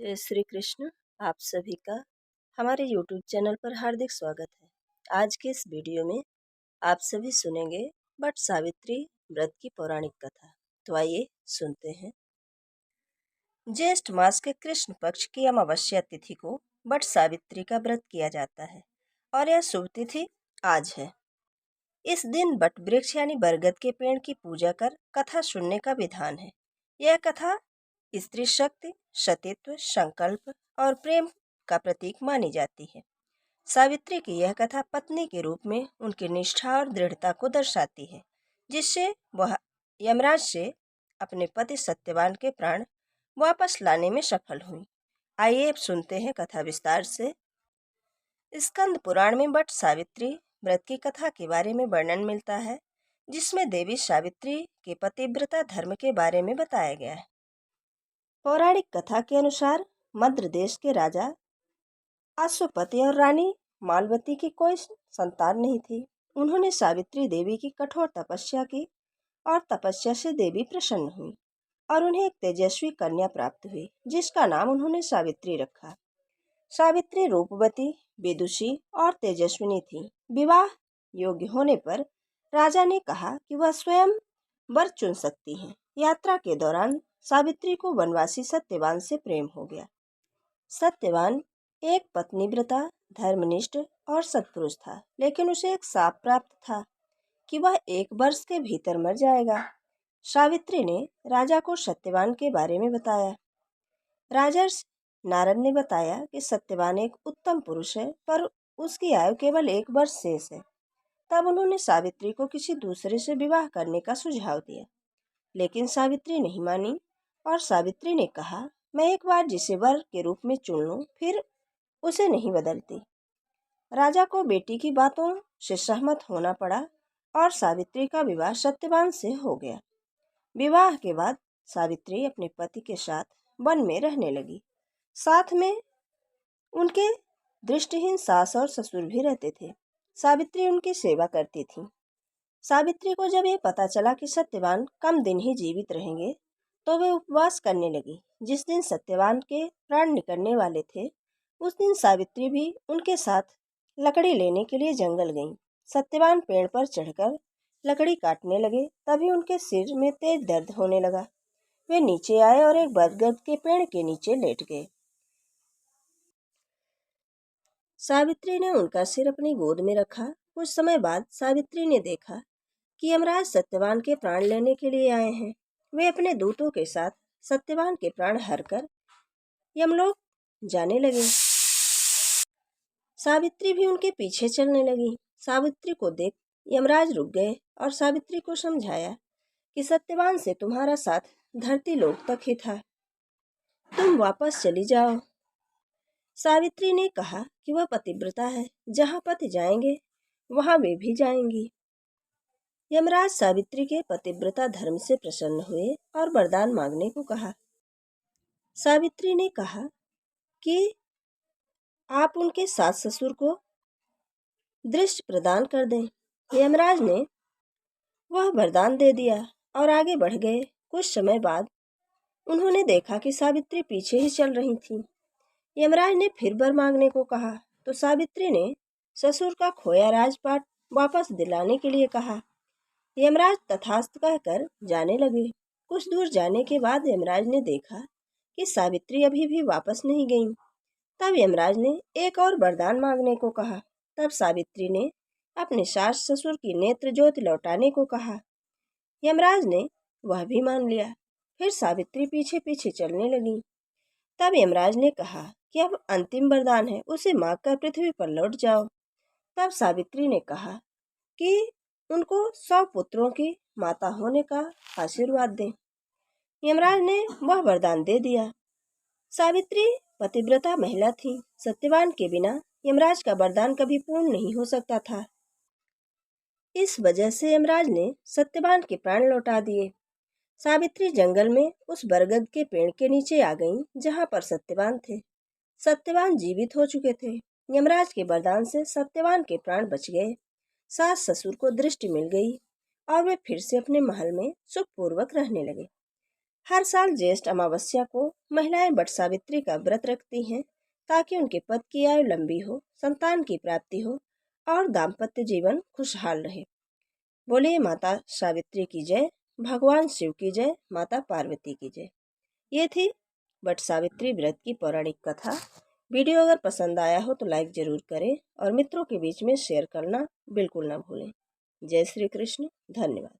जय श्री कृष्ण। आप सभी का हमारे YouTube चैनल पर हार्दिक स्वागत है। आज के इस वीडियो में आप सभी सुनेंगे वट सावित्री व्रत की पौराणिक कथा। तो आइए सुनते हैं। ज्येष्ठ मास के कृष्ण पक्ष की अमावस्या तिथि को वट सावित्री का व्रत किया जाता है और यह शुभ तिथि आज है। इस दिन वट वृक्ष यानी बरगद के पेड़ की पूजा कर कथा सुनने का विधान है। यह कथा स्त्री शक्ति, सतीत्व, संकल्प और प्रेम का प्रतीक मानी जाती है। सावित्री की यह कथा पत्नी के रूप में उनकी निष्ठा और दृढ़ता को दर्शाती है, जिससे वह यमराज से अपने पति सत्यवान के प्राण वापस लाने में सफल हुई। आइए अब सुनते हैं कथा विस्तार से। स्कंद पुराण में वट सावित्री व्रत की कथा के बारे में वर्णन मिलता है, जिसमें देवी सावित्री के पतिव्रता धर्म के बारे में बताया गया है। पौराणिक कथा के अनुसार मद्र देश के राजा अश्वपति और रानी मालवती की कोई संतान नहीं थी। उन्होंने सावित्री देवी की कठोर तपस्या की और तपस्या से देवी प्रसन्न हुई और उन्हें एक तेजस्वी कन्या प्राप्त हुई, जिसका नाम उन्होंने सावित्री रखा। सावित्री रूपवती, विदुषी और तेजस्विनी थी। विवाह योग्य होने पर राजा ने कहा कि वह स्वयं वर चुन सकती हैं। यात्रा के दौरान सावित्री को वनवासी सत्यवान से प्रेम हो गया। सत्यवान एक पत्नीव्रता, धर्मनिष्ठ और सत्पुरुष था, लेकिन उसे एक शाप प्राप्त था कि वह 1 वर्ष के भीतर मर जाएगा। सावित्री ने राजा को सत्यवान के बारे में बताया। राजा नारद ने बताया कि सत्यवान एक उत्तम पुरुष है, पर उसकी आयु केवल 1 वर्ष शेष है। तब उन्होंने सावित्री को किसी दूसरे से विवाह करने का सुझाव दिया, लेकिन सावित्री नहीं मानी और सावित्री ने कहा, मैं एक बार जिसे वर के रूप में चुन लूं, फिर उसे नहीं बदलती। राजा को बेटी की बातों से सहमत होना पड़ा और सावित्री का विवाह सत्यवान से हो गया। विवाह के बाद सावित्री अपने पति के साथ वन में रहने लगी। साथ में उनके दृष्टिहीन सास और ससुर भी रहते थे। सावित्री उनकी सेवा करती थी। सावित्री को जब ये पता चला कि सत्यवान कम दिन ही जीवित रहेंगे, तो वे उपवास करने लगी। जिस दिन सत्यवान के प्राण निकलने वाले थे, उस दिन सावित्री भी उनके साथ लकड़ी लेने के लिए जंगल गईं। सत्यवान पेड़ पर चढ़कर लकड़ी काटने लगे, तभी उनके सिर में तेज दर्द होने लगा। वे नीचे आए और एक बरगद के पेड़ के नीचे लेट गए। सावित्री ने उनका सिर अपनी गोद में रखा। कुछ समय बाद सावित्री ने देखा कि यमराज सत्यवान के प्राण लेने के लिए आए हैं। वे अपने दूतों के साथ सत्यवान के प्राण हरकर यमलोक जाने लगे। सावित्री भी उनके पीछे चलने लगी। सावित्री को देख यमराज रुक गए और सावित्री को समझाया कि सत्यवान से तुम्हारा साथ धरती लोक तक ही था, तुम वापस चली जाओ। सावित्री ने कहा कि वह पतिव्रता है, जहाँ पति जाएंगे वहां वे भी जाएंगी। यमराज सावित्री के पतिव्रता धर्म से प्रसन्न हुए और वरदान मांगने को कहा। सावित्री ने कहा कि आप उनके सास ससुर को दृष्टि प्रदान कर दें। यमराज ने वह वरदान दे दिया और आगे बढ़ गए। कुछ समय बाद उन्होंने देखा कि सावित्री पीछे ही चल रही थी। यमराज ने फिर वर मांगने को कहा, तो सावित्री ने ससुर का खोया राजपाट वापस दिलाने के लिए कहा। यमराज तथास्तु कहकर जाने लगे। कुछ दूर जाने के बाद यमराज ने देखा कि सावित्री अभी भी वापस नहीं गईं। तब यमराज ने एक और वरदान मांगने को कहा। तब सावित्री ने अपने सास ससुर की नेत्र ज्योति लौटाने को कहा। यमराज ने वह भी मान लिया। फिर सावित्री पीछे पीछे चलने लगी। तब यमराज ने कहा कि अब अंतिम वरदान है, उसे मांगकर पृथ्वी पर लौट जाओ। तब सावित्री ने कहा कि उनको 100 पुत्रों की माता होने का आशीर्वाद दें। यमराज ने वह वरदान दे दिया। सावित्री पतिव्रता महिला थी। सत्यवान के बिना यमराज का वरदान कभी पूर्ण नहीं हो सकता था। इस वजह से यमराज ने सत्यवान के प्राण लौटा दिए। सावित्री जंगल में उस बरगद के पेड़ के नीचे आ गईं, जहां पर सत्यवान थे। सत्यवान जीवित हो चुके थे। यमराज के वरदान से सत्यवान के प्राण बच गए। सास ससुर को दृष्टि मिल गई और वे फिर से अपने महल में सुखपूर्वक रहने लगे। हर साल ज्येष्ठ अमावस्या को महिलाएं वट सावित्री का व्रत रखती हैं ताकि उनके पति की आयु लंबी हो, संतान की प्राप्ति हो और दाम्पत्य जीवन खुशहाल रहे। बोलिए माता सावित्री की जय, भगवान शिव की जय, माता पार्वती की जय। ये थी वट सावित्री व्रत की पौराणिक कथा। वीडियो अगर पसंद आया हो तो लाइक जरूर करें और मित्रों के बीच में शेयर करना बिल्कुल ना भूलें। जय श्री कृष्ण। धन्यवाद।